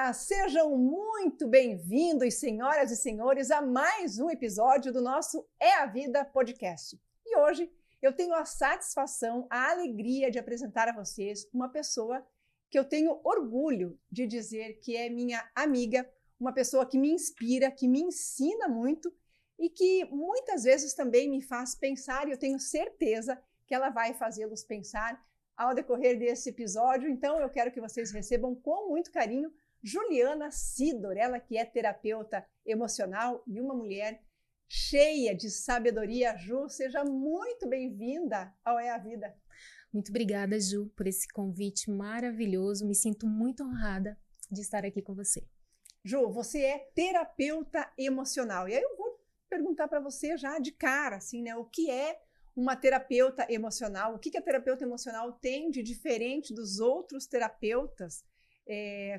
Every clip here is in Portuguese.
Olá, sejam muito bem-vindos, senhoras e senhores, a mais um episódio do nosso É a Vida podcast. E hoje eu tenho a satisfação, a alegria de apresentar a vocês uma pessoa que eu tenho orgulho de dizer que é minha amiga, uma pessoa que me inspira, que me ensina muito e que muitas vezes também me faz pensar, e eu tenho certeza que ela vai fazê-los pensar ao decorrer desse episódio. Então, eu quero que vocês recebam com muito carinho Juliana Sidor, ela que é terapeuta emocional e uma mulher cheia de sabedoria. Ju, seja muito bem-vinda ao É a Vida. Muito obrigada, Ju, por esse convite maravilhoso. Me sinto muito honrada de estar aqui com você. Ju, você é terapeuta emocional. E aí eu vou perguntar para você já de cara, assim, né? O que é uma terapeuta emocional? O que a terapeuta emocional tem de diferente dos outros terapeutas?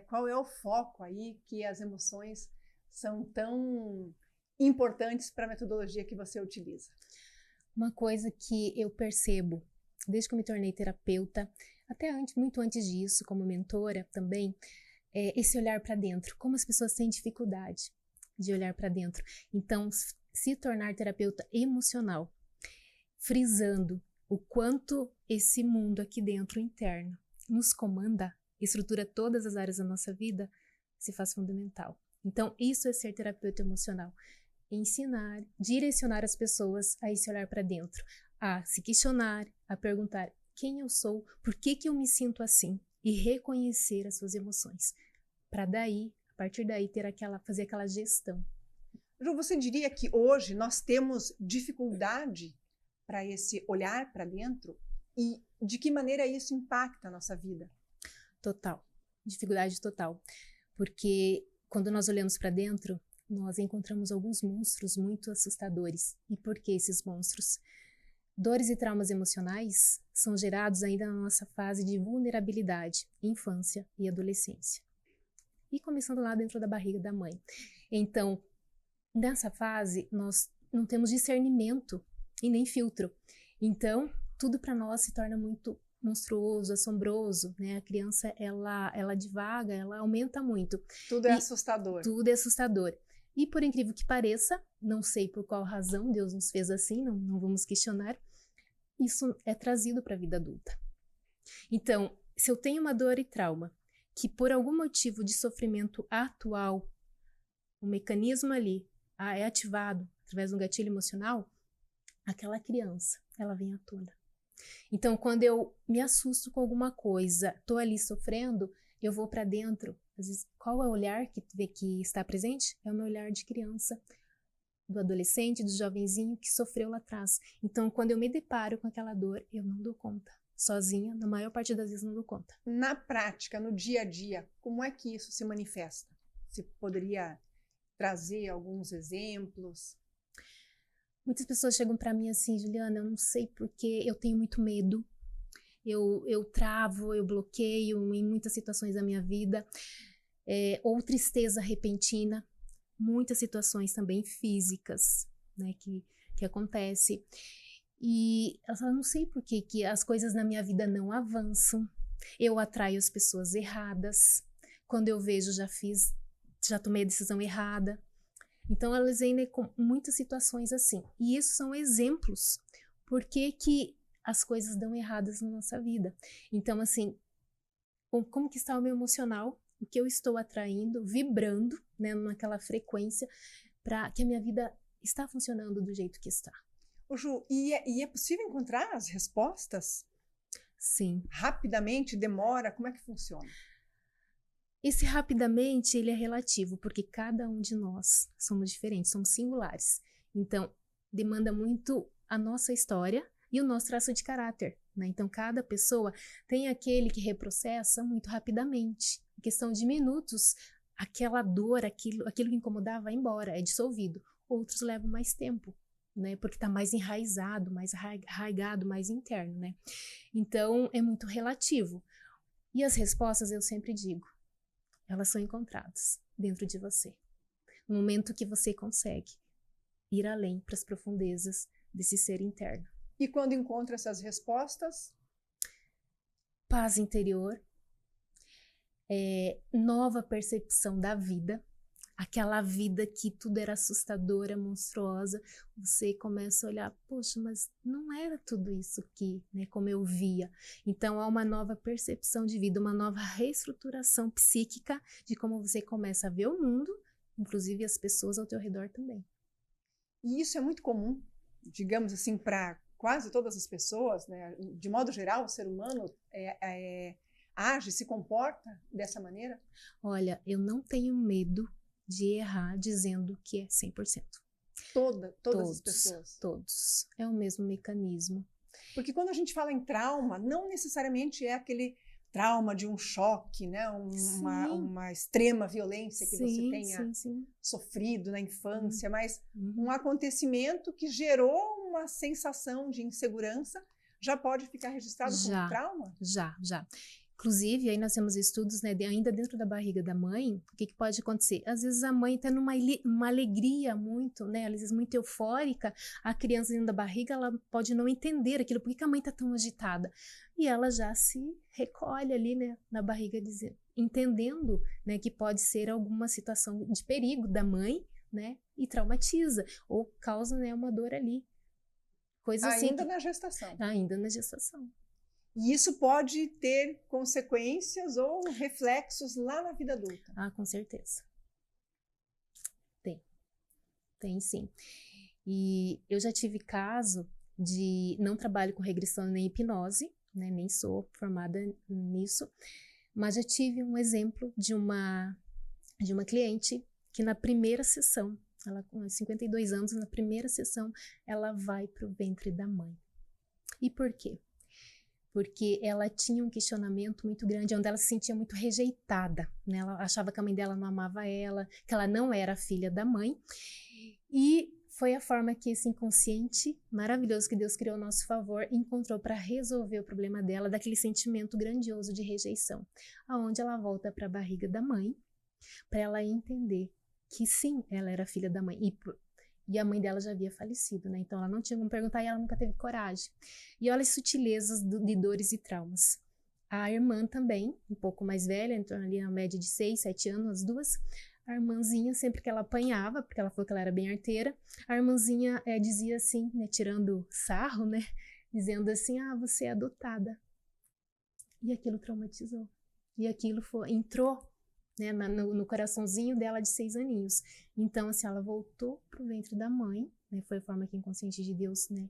Qual é o foco aí que as emoções são tão importantes para a metodologia que você utiliza? Uma coisa que eu percebo, desde que eu me tornei terapeuta, até muito antes disso, como mentora também, é esse olhar para dentro. Como as pessoas têm dificuldade de olhar para dentro. Então, se tornar terapeuta emocional, frisando o quanto esse mundo aqui dentro interno nos comanda, estrutura todas as áreas da nossa vida, se faz fundamental. Então, isso é ser terapeuta emocional. Ensinar, direcionar as pessoas a esse olhar para dentro, a se questionar, a perguntar quem eu sou, por que eu me sinto assim, e reconhecer as suas emoções, para daí, a partir daí, fazer aquela gestão. Ju, você diria que hoje nós temos dificuldade para esse olhar para dentro? E de que maneira isso impacta a nossa vida? Total, dificuldade total. Porque quando nós olhamos para dentro, nós encontramos alguns monstros muito assustadores. E por que esses monstros? Dores e traumas emocionais são gerados ainda na nossa fase de vulnerabilidade, infância e adolescência. E começando lá dentro da barriga da mãe. Então, nessa fase, nós não temos discernimento e nem filtro. Então, tudo para nós se torna muito monstruoso, assombroso, né? A criança, ela divaga, ela aumenta muito. Tudo é assustador. Tudo é assustador. E por incrível que pareça, não sei por qual razão Deus nos fez assim, não vamos questionar, isso é trazido para a vida adulta. Então, se eu tenho uma dor e trauma, que por algum motivo de sofrimento atual, o mecanismo ali é ativado através de um gatilho emocional, aquela criança, ela vem à tona. Então, quando eu me assusto com alguma coisa, estou ali sofrendo, eu vou para dentro. Às vezes, qual é o olhar que está presente? É o meu olhar de criança, do adolescente, do jovenzinho que sofreu lá atrás. Então, quando eu me deparo com aquela dor, eu não dou conta. Sozinha, na maior parte das vezes, não dou conta. Na prática, no dia a dia, como é que isso se manifesta? Você poderia trazer alguns exemplos? Muitas pessoas chegam para mim assim, Juliana, eu não sei porque eu tenho muito medo, eu travo, eu bloqueio em muitas situações da minha vida, ou tristeza repentina, muitas situações também físicas, né, que acontece. E elas falam, não sei por que as coisas na minha vida não avançam, eu atraio as pessoas erradas, quando eu vejo já tomei a decisão errada. Então, elas vêm com muitas situações assim. E isso são exemplos por que as coisas dão erradas na nossa vida. Então, assim, como que está o meu emocional? O que eu estou atraindo, vibrando, né, naquela frequência, para que a minha vida está funcionando do jeito que está. Ju, e é possível encontrar as respostas? Sim. Rapidamente? Demora? Como é que funciona? Esse rapidamente, ele é relativo, porque cada um de nós somos diferentes, somos singulares. Então, demanda muito a nossa história e o nosso traço de caráter, né? Então, cada pessoa tem aquele que reprocessa muito rapidamente. Em questão de minutos, aquela dor, aquilo que incomodava vai embora, é dissolvido. Outros levam mais tempo, né? Porque está mais enraizado, mais arraigado, mais interno, né? Então, é muito relativo. E as respostas, eu sempre digo, elas são encontradas dentro de você. No momento que você consegue ir além para as profundezas desse ser interno. E quando encontra essas respostas? Paz interior, nova percepção da vida. Aquela vida que tudo era assustadora, monstruosa, você começa a olhar, poxa, mas não era tudo isso aqui, né, como eu via. Então, há uma nova percepção de vida, uma nova reestruturação psíquica de como você começa a ver o mundo, inclusive as pessoas ao teu redor também. E isso é muito comum, digamos assim, para quase todas as pessoas, né? De modo geral, o ser humano age, se comporta dessa maneira? Olha, eu não tenho medo de errar dizendo que é 100%. Todas as pessoas? Todos. É o mesmo mecanismo. Porque quando a gente fala em trauma, não necessariamente é aquele trauma de um choque, né? Uma extrema violência que você tenha sofrido na infância, mas um acontecimento que gerou uma sensação de insegurança já pode ficar registrado como trauma? Já. Inclusive, aí nós temos estudos, né, ainda dentro da barriga da mãe, o que pode acontecer? Às vezes a mãe está numa alegria muito, né, às vezes muito eufórica, a criança dentro da barriga, ela pode não entender aquilo, por que a mãe está tão agitada? E ela já se recolhe ali, né, na barriga, entendendo, né, que pode ser alguma situação de perigo da mãe, né, e traumatiza, ou causa, né, uma dor ali. Coisa ainda na gestação. Ainda na gestação. E isso pode ter consequências ou reflexos lá na vida adulta? Ah, com certeza. Tem sim. E eu já tive caso de, não trabalho com regressão nem hipnose, né, nem sou formada nisso, mas já tive um exemplo de uma cliente que na primeira sessão, ela com 52 anos, na primeira sessão, ela vai para o ventre da mãe. E por quê? Porque ela tinha um questionamento muito grande, onde ela se sentia muito rejeitada, né? Ela achava que a mãe dela não amava ela, que ela não era filha da mãe. E foi a forma que esse inconsciente maravilhoso que Deus criou a nosso favor encontrou para resolver o problema dela, daquele sentimento grandioso de rejeição, aonde ela volta para a barriga da mãe, para ela entender que sim, ela era filha da mãe. E a mãe dela já havia falecido, né? Então ela não tinha como perguntar e ela nunca teve coragem. E olha as sutilezas de dores e traumas. A irmã também, um pouco mais velha, em torno ali na média de 6, 7 anos, as duas. A irmãzinha, sempre que ela apanhava, porque ela falou que ela era bem arteira, a irmãzinha dizia assim, né, tirando sarro, né? Dizendo assim, você é adotada. E aquilo traumatizou. E aquilo entrou, né, no coraçãozinho dela de 6 aninhos. Então, assim, ela voltou pro ventre da mãe, né, foi a forma que o inconsciente de Deus, né,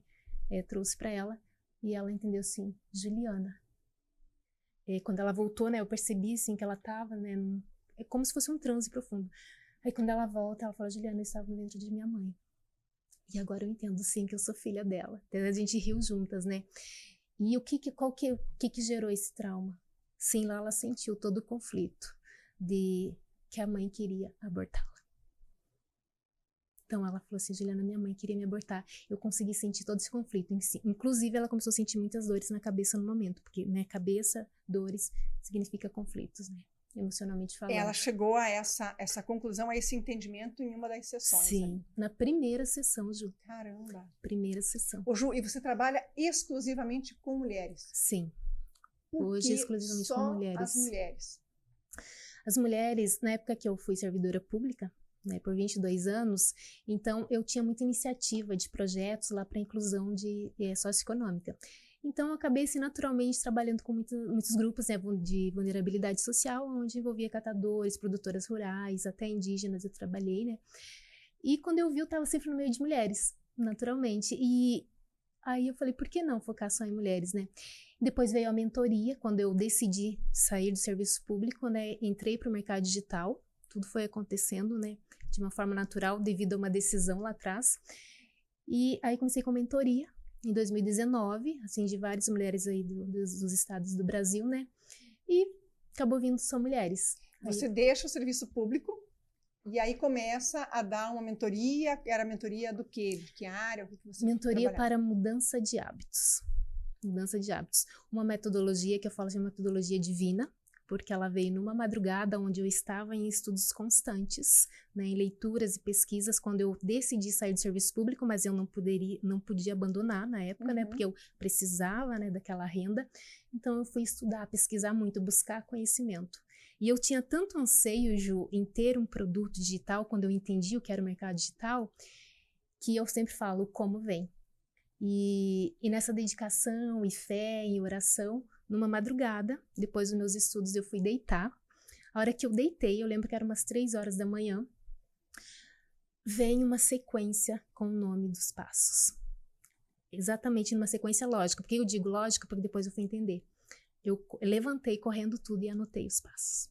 trouxe para ela, e ela entendeu assim, Juliana. Quando ela voltou, né, eu percebi, assim, que ela tava, né, é como se fosse um transe profundo. Aí, quando ela volta, ela fala, Juliana, eu estava no ventre de minha mãe. E agora eu entendo, sim, que eu sou filha dela. Então, a gente riu juntas, né. E o que gerou esse trauma? Sim, lá ela sentiu todo o conflito de que a mãe queria abortá-la. Então ela falou assim, Juliana, minha mãe queria me abortar. Eu consegui sentir todo esse conflito em si. Inclusive ela começou a sentir muitas dores na cabeça no momento, porque, né, cabeça, dores, significa conflitos, né, emocionalmente falando. Ela chegou a essa conclusão, a esse entendimento em uma das sessões. Sim, né? Na primeira sessão, Ju. Caramba. Primeira sessão. Ô, Ju, e você trabalha exclusivamente com mulheres? Sim. Hoje exclusivamente com mulheres. As mulheres? As mulheres, na época que eu fui servidora pública, né, por 22 anos, então eu tinha muita iniciativa de projetos lá para inclusão socioeconômica. Então eu acabei, assim, naturalmente trabalhando com muitos grupos, né, de vulnerabilidade social, onde envolvia catadores, produtoras rurais, até indígenas eu trabalhei, né. E quando eu vi, eu estava sempre no meio de mulheres, naturalmente. E aí eu falei, por que não focar só em mulheres, né? Depois veio a mentoria, quando eu decidi sair do serviço público, né, entrei para o mercado digital, tudo foi acontecendo, né, de uma forma natural, devido a uma decisão lá atrás. E aí comecei com mentoria, em 2019, assim, de várias mulheres aí dos estados do Brasil, né, e acabou vindo só mulheres. Você deixa o serviço público e aí começa a dar uma mentoria, era mentoria do quê? De que área? O que você mentoria para mudança de hábitos. Mudança de hábitos. Uma metodologia que eu falo de metodologia divina, porque ela veio numa madrugada onde eu estava em estudos constantes, né, em leituras e pesquisas, quando eu decidi sair do serviço público, mas eu não podia abandonar na época, né, porque eu precisava, né, daquela renda. Então eu fui estudar, pesquisar muito, buscar conhecimento. E eu tinha tanto anseio, Ju, em ter um produto digital, quando eu entendi o que era o mercado digital, que eu sempre falo como vem. E nessa dedicação e fé e oração, numa madrugada, depois dos meus estudos, eu fui deitar. A hora que eu deitei, eu lembro que era umas 3 horas da manhã, vem uma sequência com o nome dos passos. Exatamente numa sequência lógica. Por que eu digo lógica? Porque depois eu fui entender. Eu levantei correndo tudo e anotei os passos.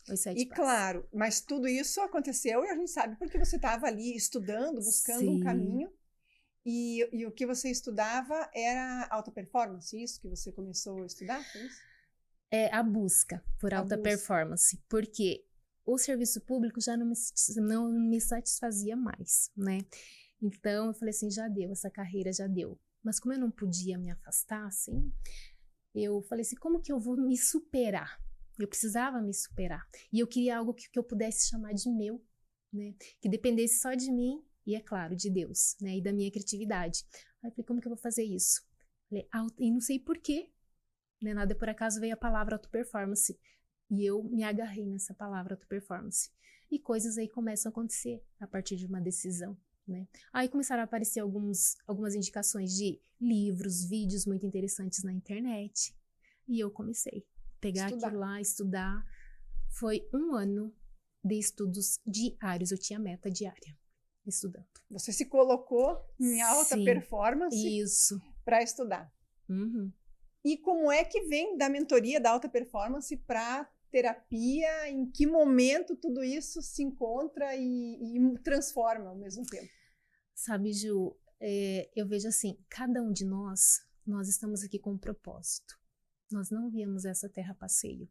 Os 7 passos. Claro, mas tudo isso aconteceu e a gente sabe porque você estava ali estudando, buscando um caminho. E o que você estudava era alta performance, isso que você começou a estudar? Foi isso? É a busca por alta performance. Porque o serviço público já não me satisfazia mais, né? Então, eu falei assim, já deu, essa carreira já deu. Mas como eu não podia me afastar, assim, eu falei assim, como que eu vou me superar? Eu precisava me superar. E eu queria algo que eu pudesse chamar de meu, né? Que dependesse só de mim e, é claro, de Deus, né? E da minha criatividade. Aí eu falei, como que eu vou fazer isso? Falei, e não sei porquê, né? Nada por acaso veio a palavra auto-performance. E eu me agarrei nessa palavra auto-performance. E coisas aí começam a acontecer a partir de uma decisão, né? Aí começaram a aparecer algumas indicações de livros, vídeos muito interessantes na internet. E eu comecei a pegar aquilo lá, estudar. Foi 1 ano de estudos diários. Eu tinha meta diária, estudando. Você se colocou em alta performance para estudar. Uhum. E como é que vem da mentoria da alta performance para terapia? Em que momento tudo isso se encontra e transforma ao mesmo tempo? Sabe, Ju, eu vejo assim, cada um de nós estamos aqui com um propósito. Nós não viemos essa terra a passeio.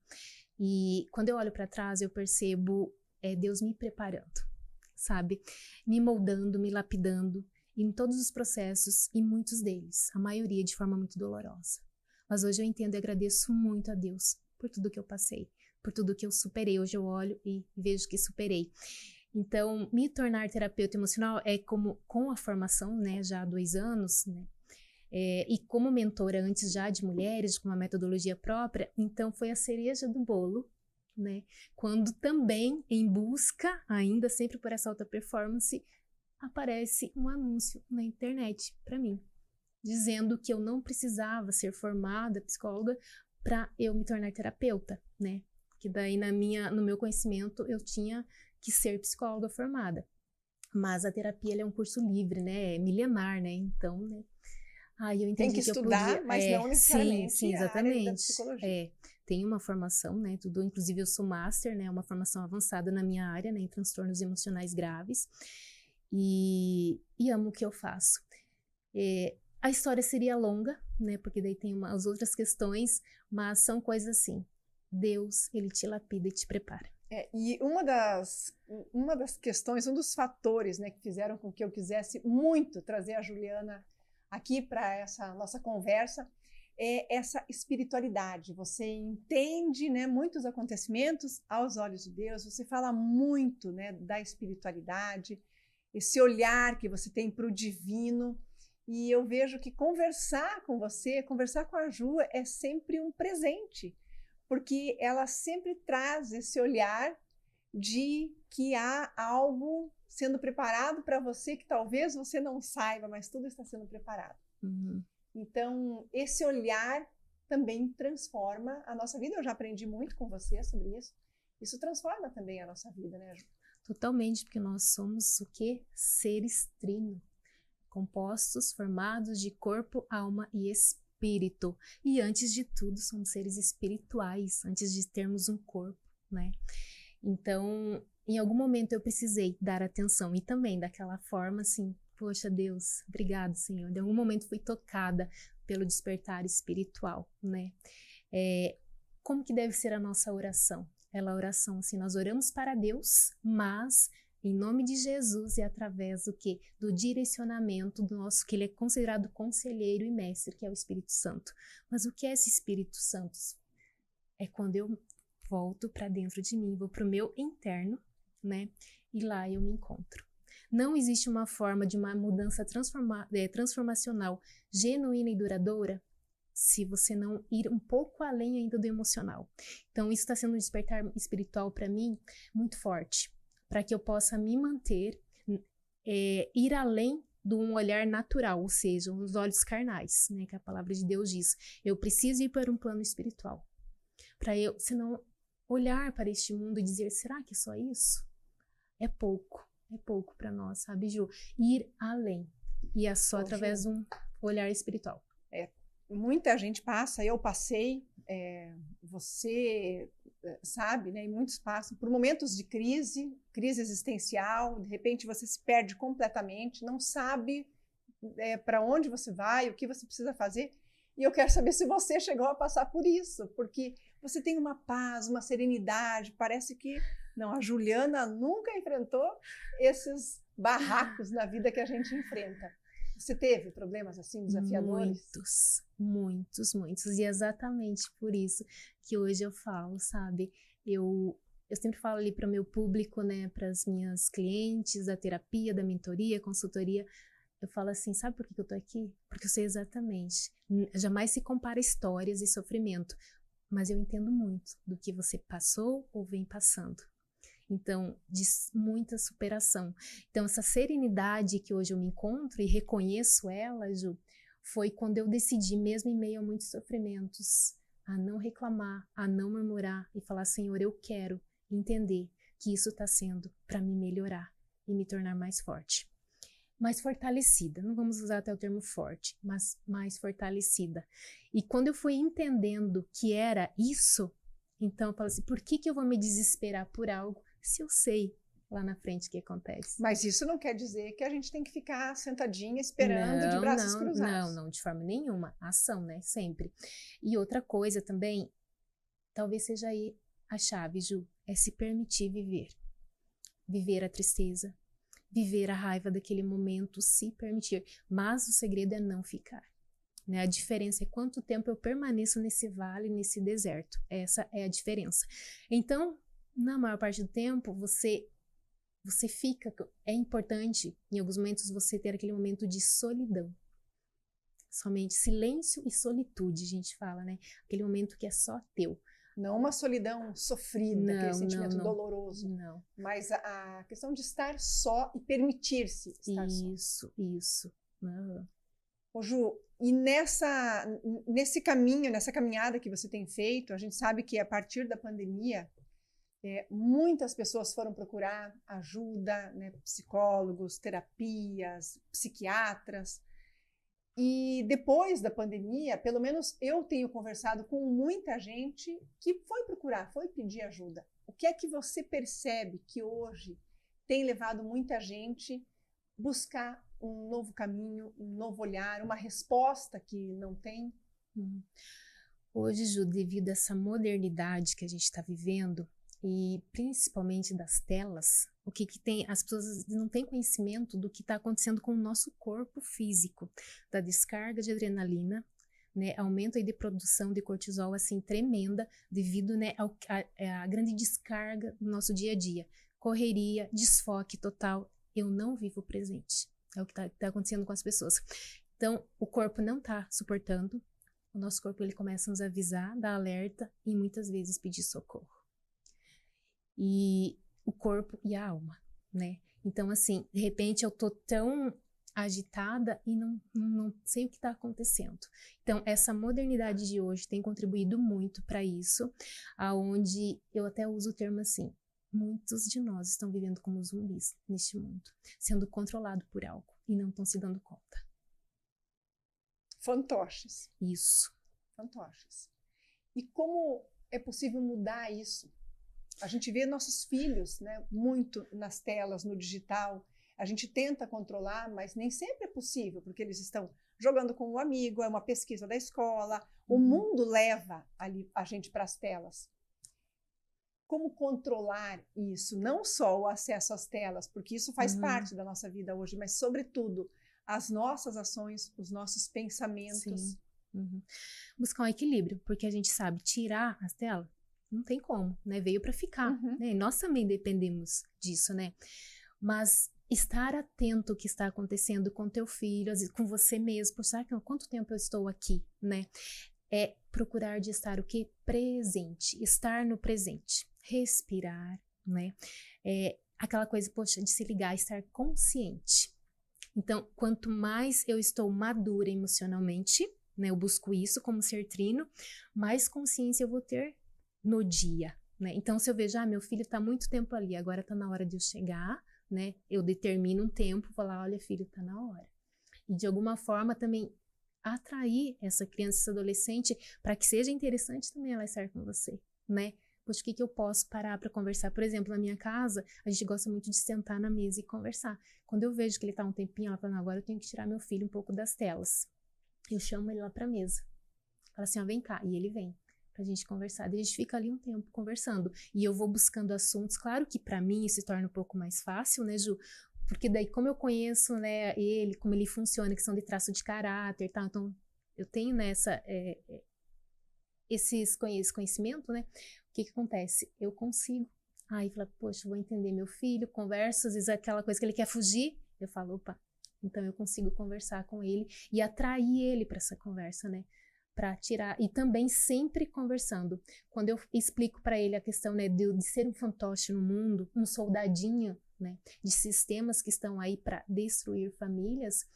E quando eu olho para trás, eu percebo Deus me preparando, sabe? Me moldando, me lapidando em todos os processos, e muitos deles, a maioria de forma muito dolorosa. Mas hoje eu entendo e agradeço muito a Deus por tudo que eu passei, por tudo que eu superei. Hoje eu olho e vejo que superei. Então, me tornar terapeuta emocional é como com a formação, né, já há 2 anos, né, e como mentora antes já de mulheres, com uma metodologia própria, então foi a cereja do bolo, né, quando também em busca, ainda sempre por essa alta performance, aparece um anúncio na internet para mim, dizendo que eu não precisava ser formada psicóloga para eu me tornar terapeuta, né, que daí no meu conhecimento eu tinha que ser psicóloga formada. Mas a terapia ela é um curso livre, né? É milenar, né? Então, né? Aí eu entendi tem que estudar, eu podia... mas não necessariamente sim, exatamente. a área da psicologia. Tem uma formação, né? Tudo, inclusive eu sou master, né? Uma formação avançada na minha área, né? Em transtornos emocionais graves. E amo o que eu faço. A história seria longa, né? Porque daí tem as outras questões, mas são coisas assim. Deus, ele te lapida e te prepara. E uma das questões, um dos fatores, né, que fizeram com que eu quisesse muito trazer a Juliana aqui para essa nossa conversa é essa espiritualidade. Você entende, né, muitos acontecimentos aos olhos de Deus, você fala muito, né, da espiritualidade, esse olhar que você tem para o divino. E eu vejo que conversar com você, conversar com a Ju é sempre um presente, porque ela sempre traz esse olhar de que há algo sendo preparado para você que talvez você não saiba, mas tudo está sendo preparado. Uhum. Então, esse olhar também transforma a nossa vida. Eu já aprendi muito com você sobre isso. Isso transforma também a nossa vida, né, Ju? Totalmente, porque nós somos o quê? Seres trino, compostos, formados de corpo, alma e espírito. E antes de tudo, somos seres espirituais, antes de termos um corpo, né? Então, em algum momento eu precisei dar atenção e também daquela forma assim, poxa Deus, obrigado Senhor. Em algum momento fui tocada pelo despertar espiritual, né? Como que deve ser a nossa oração? Ela oração assim, nós oramos para Deus, mas em nome de Jesus e através do quê? Do direcionamento do nosso, que ele é considerado conselheiro e mestre, que é o Espírito Santo. Mas o que é esse Espírito Santo? É quando eu volto para dentro de mim, vou para o meu interno, né? E lá eu me encontro. Não existe uma forma de uma mudança transformacional genuína e duradoura se você não ir um pouco além ainda do emocional. Então, isso está sendo um despertar espiritual para mim muito forte, para que eu possa me manter, ir além de um olhar natural, ou seja, os olhos carnais, né, que a palavra de Deus diz. Eu preciso ir para um plano espiritual, para eu, senão, olhar para este mundo e dizer, será que é só isso? É pouco para nós, sabe, Ju? Ir além, e é só através de um olhar espiritual. Muita gente passa, eu passei, você sabe, né? E muitos passam por momentos de crise existencial, de repente você se perde completamente, não sabe para onde você vai, o que você precisa fazer. E eu quero saber se você chegou a passar por isso, porque você tem uma paz, uma serenidade, parece que não, a Juliana nunca enfrentou esses barracos na vida que a gente enfrenta. Você teve problemas assim desafiadores? Muitos. E é exatamente por isso que hoje eu falo, sabe? Eu sempre falo ali para o meu público, né? Para as minhas clientes da terapia, da mentoria, consultoria. Eu falo assim, sabe por que eu tô aqui? Porque eu sei exatamente. Jamais se compara histórias e sofrimento. Mas eu entendo muito do que você passou ou vem passando. Então, de muita superação. Então, essa serenidade que hoje eu me encontro e reconheço ela, Ju, foi quando eu decidi, mesmo em meio a muitos sofrimentos, a não reclamar, a não murmurar e falar, Senhor, eu quero entender que isso está sendo para me melhorar e me tornar mais forte. Mais fortalecida, não vamos usar até o termo forte, mas mais fortalecida. E quando eu fui entendendo que era isso, então eu falo assim, por que eu vou me desesperar por algo se eu sei lá na frente o que acontece? Mas isso não quer dizer que a gente tem que ficar sentadinha esperando de braços cruzados. Não, de forma nenhuma. Ação, né? Sempre. E outra coisa também, talvez seja aí a chave, Ju, é se permitir viver. Viver a tristeza, viver a raiva daquele momento, se permitir. Mas o segredo é não ficar. Né? A diferença é quanto tempo eu permaneço nesse vale, nesse deserto. Essa é a diferença. Então, na maior parte do tempo, você fica... É importante, em alguns momentos, você ter aquele momento de solidão. Somente silêncio e solitude, a gente fala, né? Aquele momento que é só teu. Não uma solidão sofrida, aquele sentimento doloroso. Não. Mas a questão de estar só e permitir-se estar só. Isso. Ô Ju, e nesse caminho, nessa caminhada que você tem feito, a gente sabe que a partir da pandemia, muitas pessoas foram procurar ajuda, né, psicólogos, terapias, psiquiatras. E depois da pandemia, pelo menos eu tenho conversado com muita gente que foi procurar, foi pedir ajuda. O que é que você percebe que hoje tem levado muita gente buscar um novo caminho, um novo olhar, uma resposta que não tem? Hoje, Ju, devido a essa modernidade que a gente está vivendo, e principalmente das telas, o que tem, as pessoas não têm conhecimento do que está acontecendo com o nosso corpo físico, da descarga de adrenalina, né, aumento aí de produção de cortisol assim tremenda devido, né, à grande descarga no nosso dia a dia, correria, desfoque total. Eu não vivo o presente, é o que tá acontecendo com as pessoas. Então, o corpo não está suportando, o nosso corpo ele começa a nos avisar, dar alerta e muitas vezes pedir socorro. E o corpo e a alma, né? Então, assim, de repente eu tô tão agitada e não sei o que está acontecendo. Então, essa modernidade de hoje tem contribuído muito para isso, aonde eu até uso o termo assim, muitos de nós estão vivendo como zumbis neste mundo, sendo controlados por algo e não estão se dando conta. Fantoches. Isso. Fantoches. E como é possível mudar isso? A gente vê nossos filhos, né, muito nas telas, no digital. A gente tenta controlar, mas nem sempre é possível, porque eles estão jogando com um amigo, é uma pesquisa da escola. O mundo leva a gente para as telas. Como controlar isso? Não só o acesso às telas, porque isso faz parte da nossa vida hoje, mas, sobretudo, as nossas ações, os nossos pensamentos. Buscar um equilíbrio, porque a gente sabe tirar as telas, não tem como, né? Veio para ficar, né? E nós também dependemos disso, né? Mas estar atento ao que está acontecendo com teu filho, às vezes com você mesmo, será que quanto tempo eu estou aqui, né? É procurar de estar o quê? Presente, estar no presente, respirar, né? Aquela coisa, poxa, de se ligar, estar consciente. Então, quanto mais eu estou madura emocionalmente, né? Eu busco isso como ser trino, mais consciência eu vou ter no dia, né? Então, se eu vejo, meu filho está muito tempo ali, agora está na hora de eu chegar, né? Eu determino um tempo, vou lá, olha, filho, está na hora. E de alguma forma também atrair essa criança, esse adolescente, para que seja interessante também ela estar com você, né? Poxa, o que eu posso parar para conversar? Por exemplo, na minha casa, a gente gosta muito de sentar na mesa e conversar. Quando eu vejo que ele está um tempinho, ela fala, não, agora eu tenho que tirar meu filho um pouco das telas. Eu chamo ele lá para a mesa. Fala assim, vem cá. E ele vem pra gente conversar. E a gente fica ali um tempo conversando. E eu vou buscando assuntos. Claro que para mim isso se torna um pouco mais fácil, né, Ju? Porque daí, como eu conheço, né, ele, como ele funciona, questão de traço de caráter e tal, então eu tenho nessa esse conhecimento, né? O que acontece? Eu consigo. Aí fala, poxa, vou entender meu filho, converso, às vezes aquela coisa que ele quer fugir, eu falo, opa, então eu consigo conversar com ele e atrair ele para essa conversa, né? Para tirar, e também sempre conversando. Quando eu explico para ele a questão, né, de ser um fantoche no mundo, um soldadinho, né, de sistemas que estão aí para destruir famílias,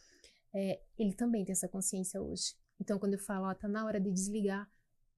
ele também tem essa consciência hoje. Então, quando eu falo, tá na hora de desligar,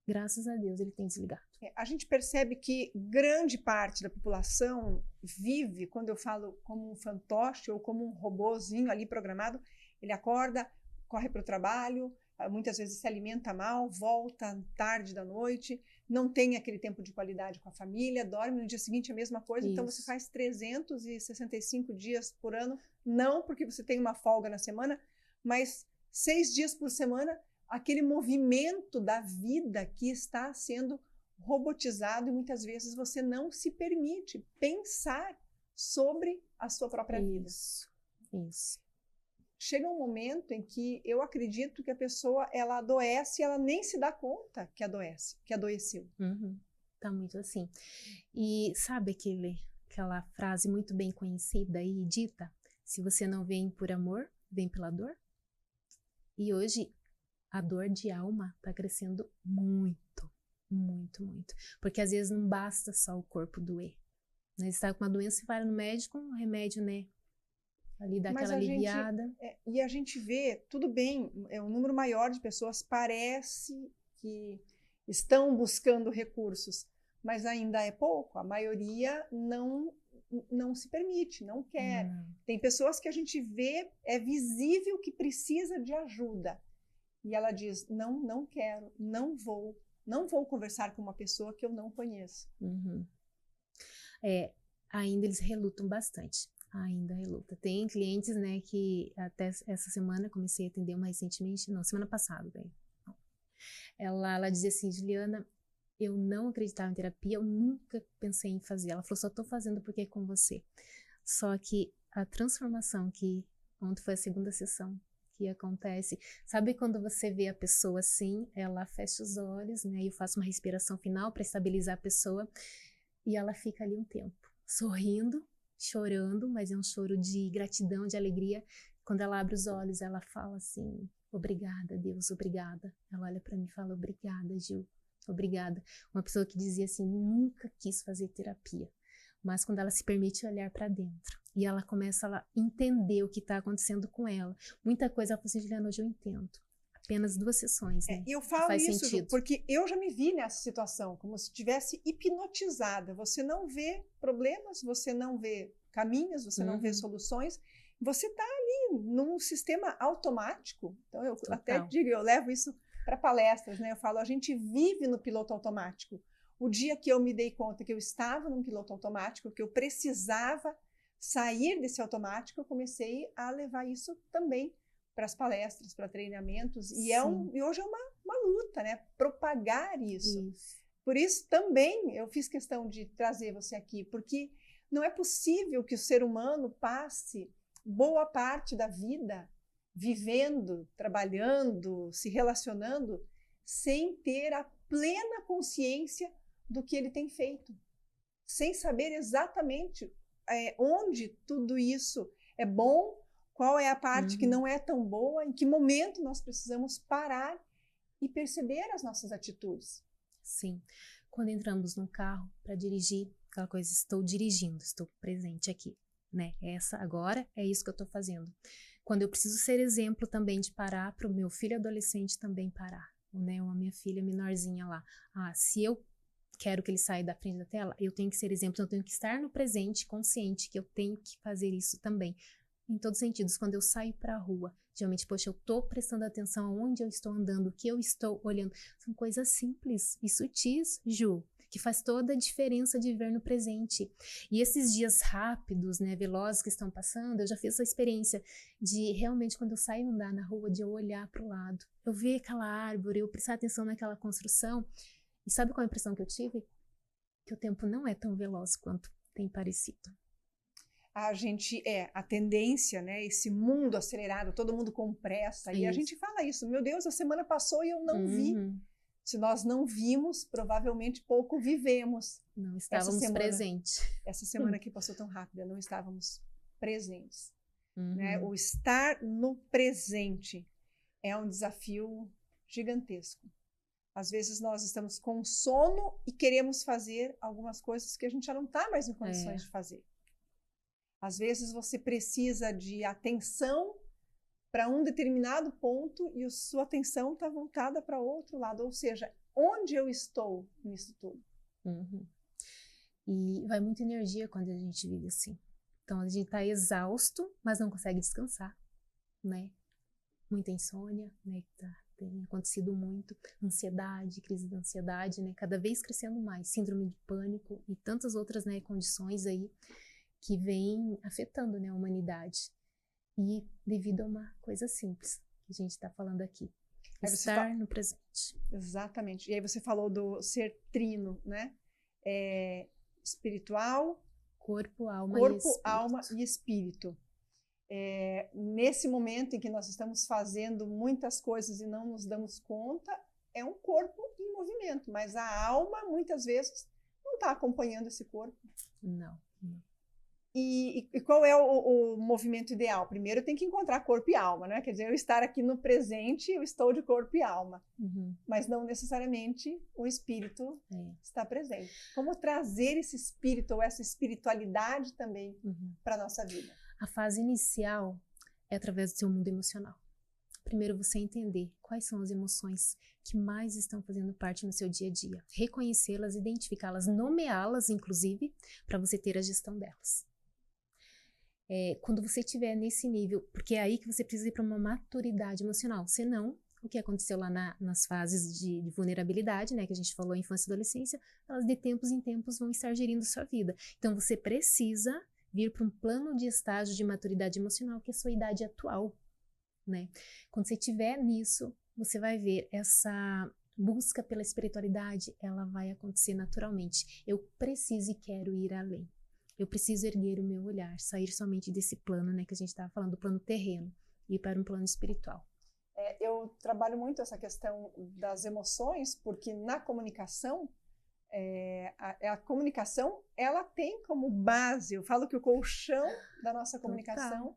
graças a Deus ele tem desligado. A gente percebe que grande parte da população vive, quando eu falo como um fantoche ou como um robozinho ali programado, ele acorda, corre para o trabalho, muitas vezes se alimenta mal, volta tarde da noite, não tem aquele tempo de qualidade com a família, dorme no dia seguinte a mesma coisa. Isso. Então você faz 365 dias por ano, não porque você tem uma folga na semana, mas 6 dias por semana, aquele movimento da vida que está sendo robotizado e muitas vezes você não se permite pensar sobre a sua própria vida. Isso. Chega um momento em que eu acredito que a pessoa ela adoece e ela nem se dá conta que adoece, que adoeceu. Tá muito assim. E sabe aquela frase muito bem conhecida e dita? Se você não vem por amor, vem pela dor. E hoje a dor de alma tá crescendo muito, muito, muito. Porque às vezes não basta só o corpo doer. Né? Você está com uma doença, você vai no médico, um remédio, né? Ali dá aquela aliviada. E a gente vê, tudo bem, um número maior de pessoas parece que estão buscando recursos, mas ainda é pouco. A maioria não se permite, não quer. Tem pessoas que a gente vê, é visível que precisa de ajuda. E ela diz, não quero, não vou conversar com uma pessoa que eu não conheço. Ainda eles relutam bastante. Ainda reluta. Tem clientes, né, que até essa semana, comecei a atender uma recentemente, não, semana passada, bem. Ela dizia assim, Juliana, eu não acreditava em terapia, eu nunca pensei em fazer. Ela falou, só tô fazendo porque é com você. Só que a transformação que ontem foi a segunda sessão que acontece, sabe quando você vê a pessoa assim, ela fecha os olhos, né, e eu faço uma respiração final para estabilizar a pessoa, e ela fica ali um tempo, sorrindo, chorando, mas é um choro de gratidão, de alegria. Quando ela abre os olhos, ela fala assim, obrigada, Deus, obrigada. Ela olha para mim e fala, obrigada, Gil, obrigada. Uma pessoa que dizia assim, nunca quis fazer terapia, mas quando ela se permite olhar para dentro e ela começa a entender o que está acontecendo com ela, muita coisa, ela fala assim, Juliana, hoje eu entendo. Apenas 2 sessões, né? E eu falo faz isso, sentido. Porque eu já me vi nessa situação, como se estivesse hipnotizada. Você não vê problemas, você não vê caminhos, você não vê soluções. Você está ali num sistema automático. Então, eu até digo, eu levo isso para palestras, né? Eu falo, a gente vive no piloto automático. O dia que eu me dei conta que eu estava num piloto automático, que eu precisava sair desse automático, eu comecei a levar isso também para as palestras, para treinamentos, e hoje é uma luta, né? Propagar isso. Por isso também eu fiz questão de trazer você aqui, porque não é possível que o ser humano passe boa parte da vida vivendo, trabalhando, se relacionando, sem ter a plena consciência do que ele tem feito, sem saber exatamente onde tudo isso é bom, qual é a parte que não é tão boa, em que momento nós precisamos parar e perceber as nossas atitudes. Sim. Quando entramos num carro para dirigir, aquela coisa, estou dirigindo, estou presente aqui, né? Agora é isso que eu estou fazendo. Quando eu preciso ser exemplo também de parar, para o meu filho adolescente também parar, né? Ou a minha filha menorzinha lá. Se eu quero que ele saia da frente da tela, eu tenho que ser exemplo, eu tenho que estar no presente, consciente que eu tenho que fazer isso também. Em todos os sentidos, quando eu saio para a rua, geralmente, poxa, eu estou prestando atenção aonde eu estou andando, o que eu estou olhando. São coisas simples e sutis, Ju, que faz toda a diferença de ver no presente. E esses dias rápidos, né, velozes que estão passando, eu já fiz essa experiência de realmente, quando eu saio andar na rua, de eu olhar para o lado, eu ver aquela árvore, eu prestar atenção naquela construção. E sabe qual a impressão que eu tive? Que o tempo não é tão veloz quanto tem parecido. A tendência, né? Esse mundo acelerado, todo mundo com pressa. E a gente fala isso, meu Deus, a semana passou e eu não vi. Se nós não vimos, provavelmente pouco vivemos. Não estávamos presentes. Essa semana que passou tão rápida, não estávamos presentes. Né? O estar no presente é um desafio gigantesco. Às vezes nós estamos com sono e queremos fazer algumas coisas que a gente já não está mais em condições de fazer. Às vezes você precisa de atenção para um determinado ponto e a sua atenção está voltada para outro lado. Ou seja, onde eu estou nisso tudo? E vai muita energia quando a gente vive assim. Então a gente está exausto, mas não consegue descansar, né? Muita insônia, né? Tem acontecido muito. Ansiedade, crise de ansiedade, né? Cada vez crescendo mais. Síndrome de pânico e tantas outras, né, condições aí que vem afetando, né, a humanidade. E devido a uma coisa simples que a gente está falando aqui. Estar no presente. Exatamente. E aí você falou do ser trino, né? Espiritual, corpo, alma e espírito. Nesse momento em que nós estamos fazendo muitas coisas e não nos damos conta, é um corpo em movimento, mas a alma, muitas vezes, não está acompanhando esse corpo. Não. E qual é o movimento ideal? Primeiro eu tenho que encontrar corpo e alma, né? Quer dizer, eu estar aqui no presente, eu estou de corpo e alma. Mas não necessariamente o espírito está presente. Como trazer esse espírito ou essa espiritualidade também para a nossa vida? A fase inicial é através do seu mundo emocional. Primeiro você entender quais são as emoções que mais estão fazendo parte no seu dia a dia. Reconhecê-las, identificá-las, nomeá-las, inclusive, para você ter a gestão delas. Quando você estiver nesse nível, porque é aí que você precisa ir para uma maturidade emocional, senão o que aconteceu lá nas fases de vulnerabilidade, né, que a gente falou, infância e adolescência, elas de tempos em tempos vão estar gerindo sua vida. Então você precisa vir para um plano de estágio de maturidade emocional, que é a sua idade atual, né? Quando você estiver nisso, você vai ver essa busca pela espiritualidade, ela vai acontecer naturalmente. Eu preciso e quero ir além. Eu preciso erguer o meu olhar, sair somente desse plano, né, que a gente estava falando, do plano terreno, e ir para um plano espiritual. Eu trabalho muito essa questão das emoções, porque na comunicação, a comunicação, ela tem como base, eu falo que o colchão da nossa comunicação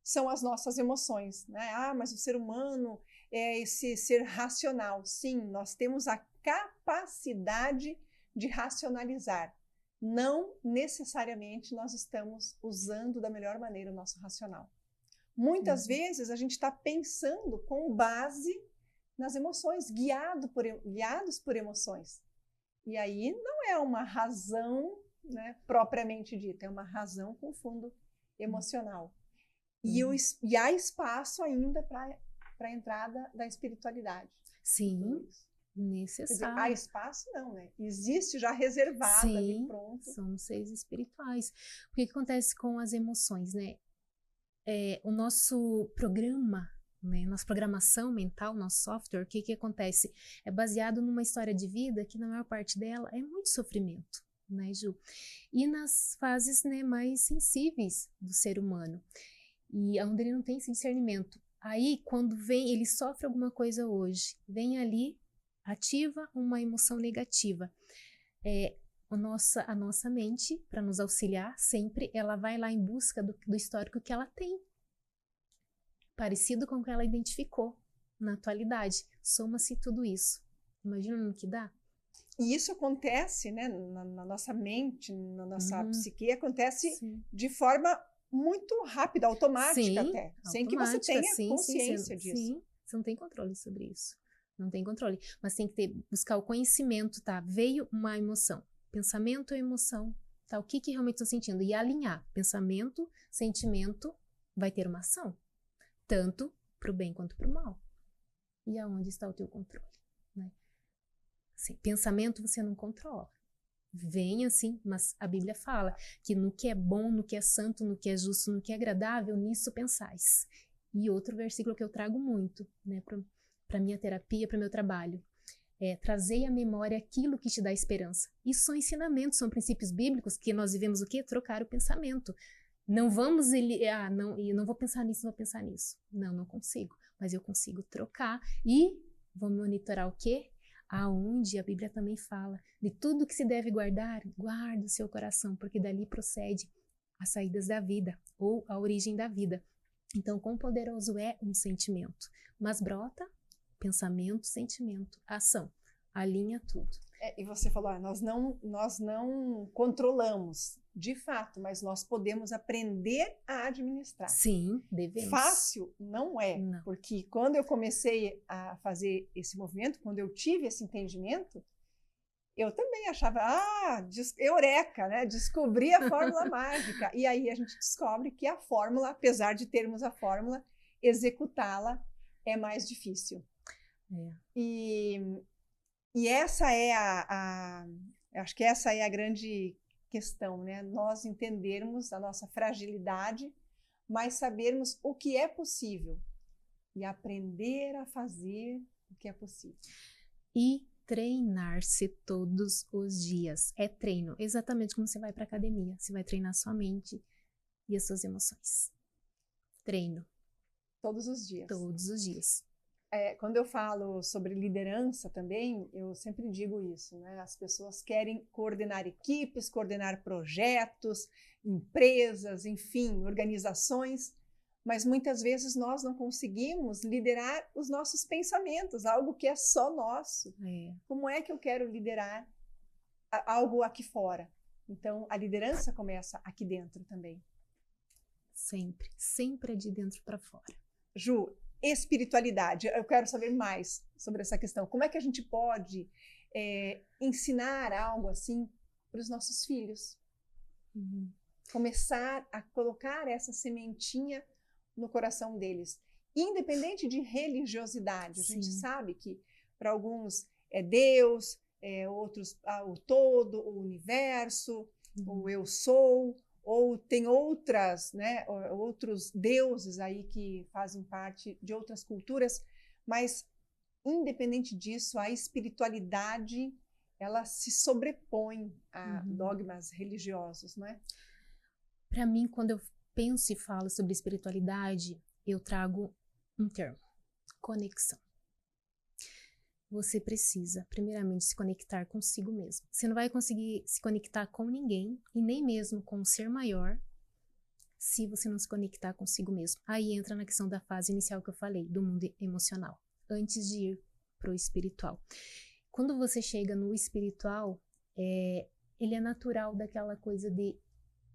são as nossas emoções, né? Mas o ser humano é esse ser racional. Sim, nós temos a capacidade de racionalizar. Não necessariamente nós estamos usando da melhor maneira o nosso racional. Muitas vezes a gente está pensando com base nas emoções, guiados por emoções. E aí não é uma razão, né, propriamente dita, é uma razão com fundo emocional. E há espaço ainda para a entrada da espiritualidade. Sim, necessário. Quer dizer, há espaço não, né? Existe já reservado ali, pronto. Somos seres espirituais. O que acontece com as emoções, né? O nosso programa, né? Nossa programação mental, nosso software, o que acontece? É baseado numa história de vida que na maior parte dela é muito sofrimento, né, Ju? E nas fases, né, mais sensíveis do ser humano. E onde ele não tem esse discernimento. Aí, quando ele sofre alguma coisa hoje, vem ali, ativa uma emoção negativa. a nossa mente, para nos auxiliar, sempre ela vai lá em busca do histórico que ela tem, parecido com o que ela identificou na atualidade. Soma-se tudo isso. Imagina no que dá? E isso acontece, né, na nossa mente, na nossa psique, acontece Sim. de forma muito rápida, automática Sim, até, sem que você automática, tenha consciência disso. Sim, você não tem controle sobre isso. Não tem controle. Mas tem que buscar o conhecimento, tá? Veio uma emoção. Pensamento ou emoção, tá? O que realmente estou sentindo? E alinhar pensamento, sentimento, vai ter uma ação. Tanto para o bem quanto para o mal. E aonde está o teu controle, né? Assim, pensamento você não controla. Vem assim, mas a Bíblia fala que no que é bom, no que é santo, no que é justo, no que é agradável, nisso pensais. E outro versículo que eu trago muito, né, para minha terapia, para o meu trabalho, é: trazei à memória aquilo que te dá esperança. Isso são ensinamentos, são princípios bíblicos que nós vivemos o quê? Trocar o pensamento. Não vamos, não, eu não vou pensar nisso, não vou pensar nisso. Não consigo. Mas eu consigo trocar e vou monitorar o quê? Aonde a Bíblia também fala de tudo que se deve guardar, guarda o seu coração, porque dali procede as saídas da vida ou a origem da vida. Então, quão poderoso é um sentimento? Mas brota pensamento, sentimento, ação, alinha tudo. E você falou, nós não controlamos, de fato, mas nós podemos aprender a administrar. Sim, devemos. Fácil não é, Não. porque quando eu comecei a fazer esse movimento, quando eu tive esse entendimento, eu também achava, eureka, né? Descobri a fórmula mágica. E aí a gente descobre que a fórmula, apesar de termos a fórmula, executá-la é mais difícil. E essa é acho que essa é a grande questão, né? Nós entendermos a nossa fragilidade, mas sabermos o que é possível e aprender a fazer o que é possível. E treinar-se todos os dias. É treino, exatamente como você vai para a academia. Você vai treinar sua mente e as suas emoções. Treino. Todos os dias. Todos os dias. Quando eu falo sobre liderança também, eu sempre digo isso, né? As pessoas querem coordenar equipes, coordenar projetos, empresas, enfim, organizações, mas muitas vezes nós não conseguimos liderar os nossos pensamentos, algo que é só nosso. Como é que eu quero liderar algo aqui fora? Então, a liderança começa aqui dentro também. Sempre é de dentro para fora. Ju, espiritualidade, eu quero saber mais sobre essa questão. Como é que a gente pode ensinar algo assim para os nossos filhos? Começar a colocar essa sementinha no coração deles, independente de religiosidade. A gente sabe que para alguns é Deus, outros o todo, o universo, o eu sou, ou tem outras, né, outros deuses aí que fazem parte de outras culturas, mas independente disso, a espiritualidade ela se sobrepõe a dogmas religiosos, não é? Para mim, quando eu penso e falo sobre espiritualidade, eu trago um termo: conexão. Você precisa, primeiramente, se conectar consigo mesmo. Você não vai conseguir se conectar com ninguém, e nem mesmo com um ser maior, se você não se conectar consigo mesmo. Aí entra na questão da fase inicial que eu falei, do mundo emocional, antes de ir para o espiritual. Quando você chega no espiritual, ele é natural daquela coisa de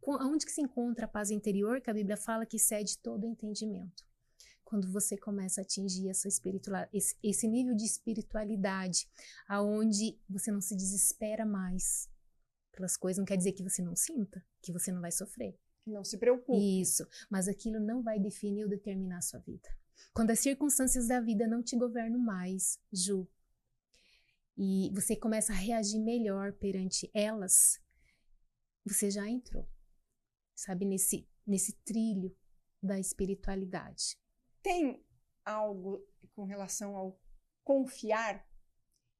onde que se encontra a paz interior, que a Bíblia fala que excede todo entendimento. Quando você começa a atingir esse nível de espiritualidade, aonde você não se desespera mais pelas coisas, não quer dizer que você não sinta, que você não vai sofrer. Que não se preocupe. Isso, mas aquilo não vai definir ou determinar a sua vida. Quando as circunstâncias da vida não te governam mais, Ju, e você começa a reagir melhor perante elas, você já entrou, sabe, nesse trilho da espiritualidade. Tem algo com relação ao confiar?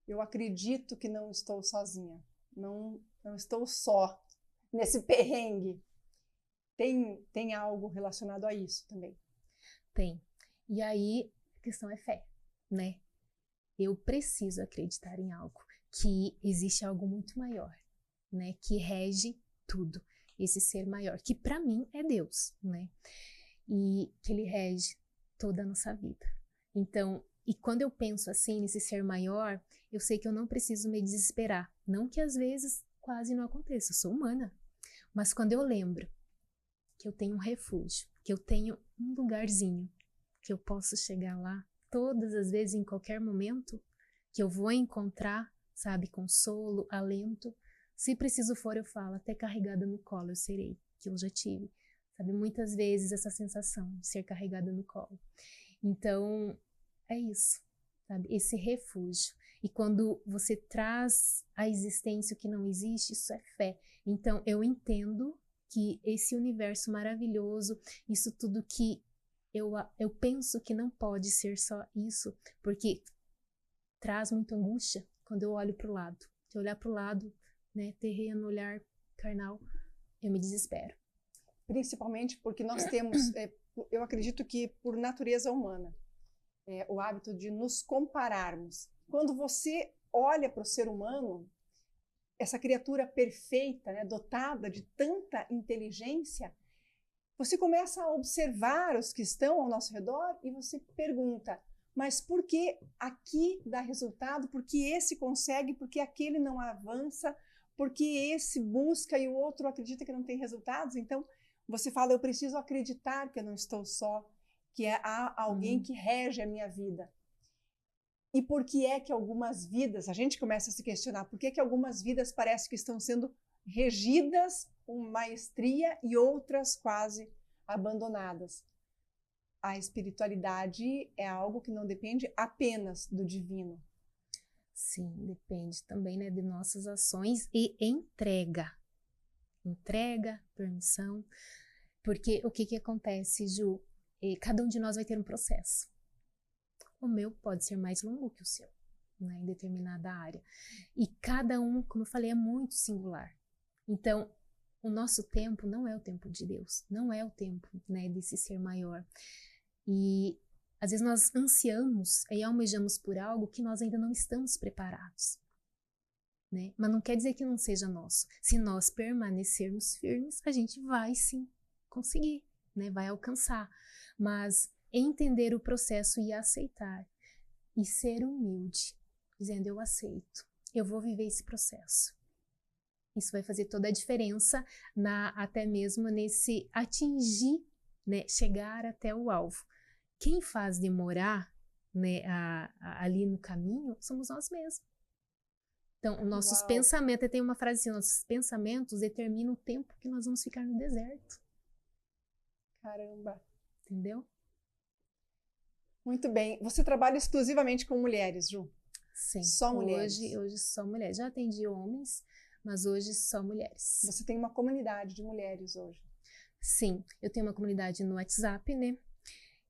Eu acredito que não estou sozinha, não estou só nesse perrengue. Tem algo relacionado a isso também? Tem. E aí, a questão é fé, né? Eu preciso acreditar em algo, que existe algo muito maior, né, que rege tudo, esse ser maior, que para mim é Deus, né, e que ele rege toda a nossa vida. Então, e quando eu penso assim, nesse ser maior, eu sei que eu não preciso me desesperar, não que às vezes quase não aconteça, eu sou humana, mas quando eu lembro que eu tenho um refúgio, que eu tenho um lugarzinho, que eu posso chegar lá todas as vezes, em qualquer momento, que eu vou encontrar, sabe, consolo, alento. Se preciso for, eu falo, até carregada no colo eu serei, que eu já tive, sabe, muitas vezes essa sensação de ser carregada no colo. Então, é isso, sabe, esse refúgio. E quando você traz à existência o que não existe, isso é fé. Então, eu entendo que esse universo maravilhoso, isso tudo que eu penso que não pode ser só isso, porque traz muita angústia quando eu olho para o lado. Se eu olhar para o lado, né, terreno, olhar carnal, eu me desespero. Principalmente porque nós temos, eu acredito que por natureza humana, o hábito de nos compararmos. Quando você olha para o ser humano, essa criatura perfeita, né, dotada de tanta inteligência, você começa a observar os que estão ao nosso redor e você pergunta, mas por que aqui dá resultado? Por que esse consegue? Por que aquele não avança? Por que esse busca e o outro acredita que não tem resultados? Então, você fala, eu preciso acreditar que eu não estou só, que há alguém que rege a minha vida. E por que é que algumas vidas, a gente começa a se questionar, por que é que algumas vidas parece que estão sendo regidas com maestria e outras quase abandonadas? A espiritualidade é algo que não depende apenas do divino. Sim, depende também, né, de nossas ações e entrega. Entrega, permissão. Porque o que acontece, Ju? Cada um de nós vai ter um processo. O meu pode ser mais longo que o seu, né, em determinada área. E cada um, como eu falei, é muito singular. Então, o nosso tempo não é o tempo de Deus, não é o tempo, né, desse ser maior. E às vezes nós ansiamos e almejamos por algo que nós ainda não estamos preparados, né? Mas não quer dizer que não seja nosso. Se nós permanecermos firmes, a gente vai sim conseguir, né? Vai alcançar. Mas entender o processo e aceitar. E ser humilde, dizendo eu aceito, eu vou viver esse processo. Isso vai fazer toda a diferença até mesmo nesse atingir, né, chegar até o alvo. Quem faz demorar, né, ali no caminho somos nós mesmos. Então, os nossos pensamentos, tem uma frase assim, nossos pensamentos determinam o tempo que nós vamos ficar no deserto. Caramba! Entendeu? Muito bem. Você trabalha exclusivamente com mulheres, Ju? Sim. Só mulheres? Hoje só mulheres. Já atendi homens, mas hoje só mulheres. Você tem uma comunidade de mulheres hoje? Sim, eu tenho uma comunidade no WhatsApp, né?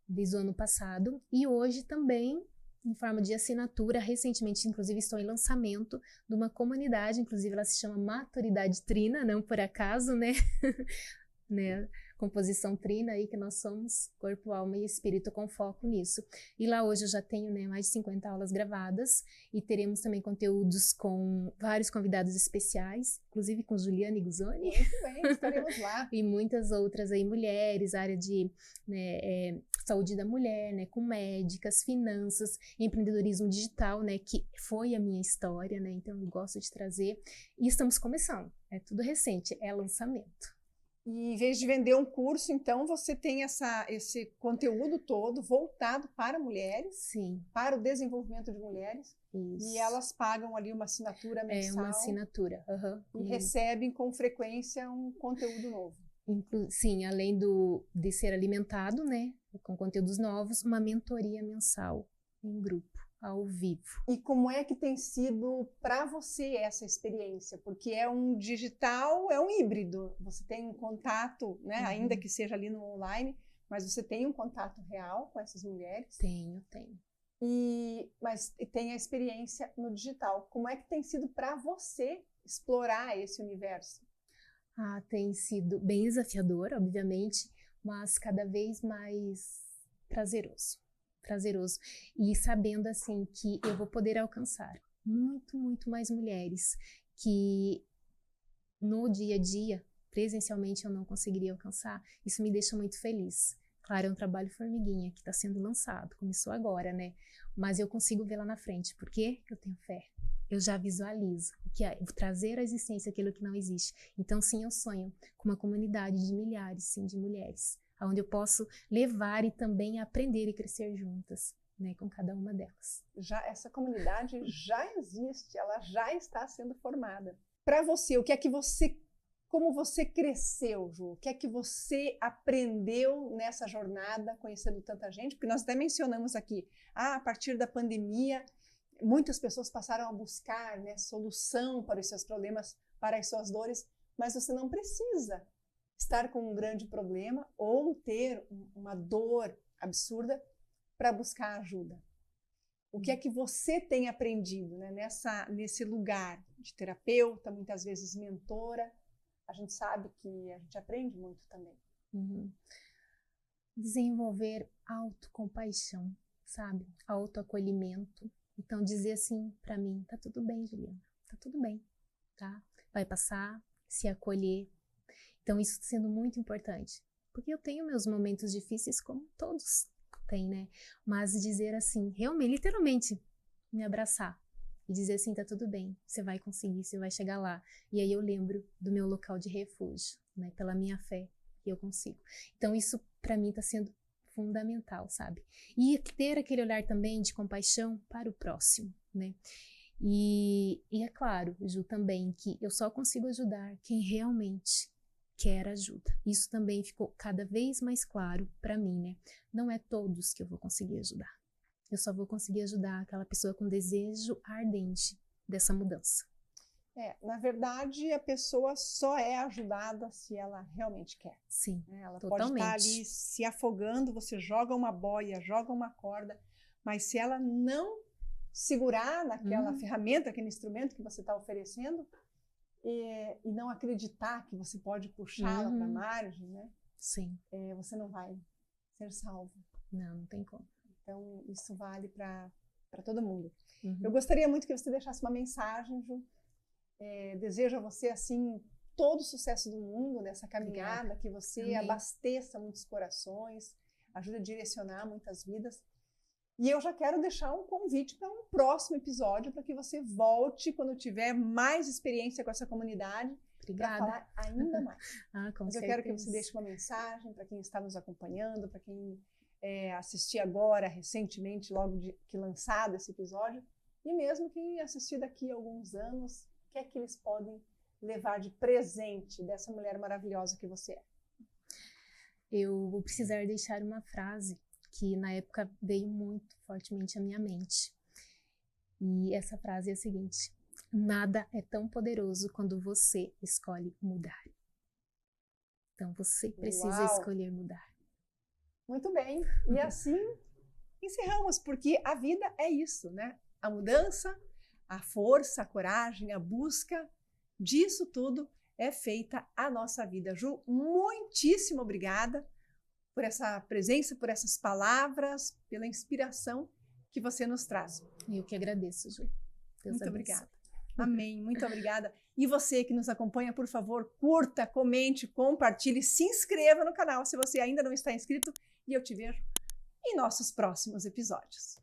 Desde o ano passado. E hoje também, em forma de assinatura, recentemente, inclusive, estou em lançamento de uma comunidade, inclusive ela se chama Maturidade Trina, não por acaso, né? Né? Composição trina aí, que nós somos corpo, alma e espírito com foco nisso. E lá hoje eu já tenho, né, mais de 50 aulas gravadas e teremos também conteúdos com vários convidados especiais, inclusive com Juliane Guzoni. Muito bem, estaremos lá. E muitas outras aí, mulheres, área de, né, saúde da mulher, né, com médicas, finanças, empreendedorismo digital, né, que foi a minha história, né, então eu gosto de trazer. E estamos começando, é tudo recente, é lançamento. E em vez de vender um curso, então, você tem esse conteúdo todo voltado para mulheres, sim, para o desenvolvimento de mulheres. Isso. E elas pagam ali uma assinatura mensal. É uma assinatura. E recebem com frequência um conteúdo novo. Sim, além de ser alimentado, né, com conteúdos novos, uma mentoria mensal em grupo, ao vivo. E como é que tem sido para você essa experiência? Porque é um digital, é um híbrido. Você tem um contato, né, ainda que seja ali no online, mas você tem um contato real com essas mulheres? Tenho. Mas tem a experiência no digital. Como é que tem sido para você explorar esse universo? Tem sido bem desafiador, obviamente, mas cada vez mais prazeroso. E sabendo, assim, que eu vou poder alcançar muito, muito mais mulheres que no dia a dia, presencialmente, eu não conseguiria alcançar, isso me deixa muito feliz. Claro, é um trabalho formiguinha que está sendo lançado, começou agora, né? Mas eu consigo ver lá na frente, porque eu tenho fé. Eu já visualizo que é trazer à existência aquilo que não existe. Então, sim, eu sonho com uma comunidade de milhares, sim, de mulheres, onde eu posso levar e também aprender e crescer juntas, né, com cada uma delas. Essa comunidade já existe, ela já está sendo formada. Para você, como você cresceu, Ju? O que é que você aprendeu nessa jornada, conhecendo tanta gente? Porque nós até mencionamos aqui, a partir da pandemia, muitas pessoas passaram a buscar, né, solução para os seus problemas, para as suas dores, mas você não precisa estar com um grande problema ou ter uma dor absurda para buscar ajuda. O que é que você tem aprendido, né, nesse lugar de terapeuta, muitas vezes mentora? A gente sabe que a gente aprende muito também. Desenvolver autocompaixão, sabe? Autoacolhimento. Então, dizer assim para mim, tá tudo bem, Juliana, tá tudo bem, tá? Vai passar, se acolher. Então, isso está sendo muito importante, porque eu tenho meus momentos difíceis, como todos têm, né? Mas dizer assim, realmente, literalmente, me abraçar e dizer assim, tá tudo bem, você vai conseguir, você vai chegar lá. E aí eu lembro do meu local de refúgio, né? Pela minha fé, que eu consigo. Então, isso para mim está sendo fundamental, sabe? E ter aquele olhar também de compaixão para o próximo, né? E é claro, Ju, também que eu só consigo ajudar quem realmente quer ajuda. Isso também ficou cada vez mais claro para mim, né? Não é todos que eu vou conseguir ajudar. Eu só vou conseguir ajudar aquela pessoa com desejo ardente dessa mudança. Na verdade, a pessoa só é ajudada se ela realmente quer. Sim, ela totalmente. pode estar ali se afogando, você joga uma boia, joga uma corda, mas se ela não segurar naquela ferramenta, aquele instrumento que você está oferecendo, e não acreditar que você pode puxá-la para a margem, né? Sim. Você não vai ser salvo. Não tem como. Então, isso vale para todo mundo. Eu gostaria muito que você deixasse uma mensagem, Ju. Desejo a você, assim, todo o sucesso do mundo nessa caminhada. Obrigada. Que você abasteça muitos corações, ajude a direcionar muitas vidas. E eu já quero deixar um convite para um próximo episódio, para que você volte quando tiver mais experiência com essa comunidade, para falar ainda mais. Mas eu quero que você deixe uma mensagem para quem está nos acompanhando, para quem assistir agora, recentemente, logo que lançado esse episódio, e mesmo quem assistir daqui a alguns anos, o que é que eles podem levar de presente dessa mulher maravilhosa que você é? Eu vou precisar deixar uma frase que na época veio muito fortemente à minha mente. E essa frase é a seguinte: nada é tão poderoso quando você escolhe mudar. Então você precisa escolher mudar. Muito bem. E assim encerramos, porque a vida é isso, né? A mudança, a força, a coragem, a busca, disso tudo é feita a nossa vida. Ju, muitíssimo obrigada por essa presença, por essas palavras, pela inspiração que você nos traz. Eu que agradeço, Ju. Muito obrigada. Amém, muito obrigada. E você que nos acompanha, por favor, curta, comente, compartilhe, se inscreva no canal se você ainda não está inscrito, e eu te vejo em nossos próximos episódios.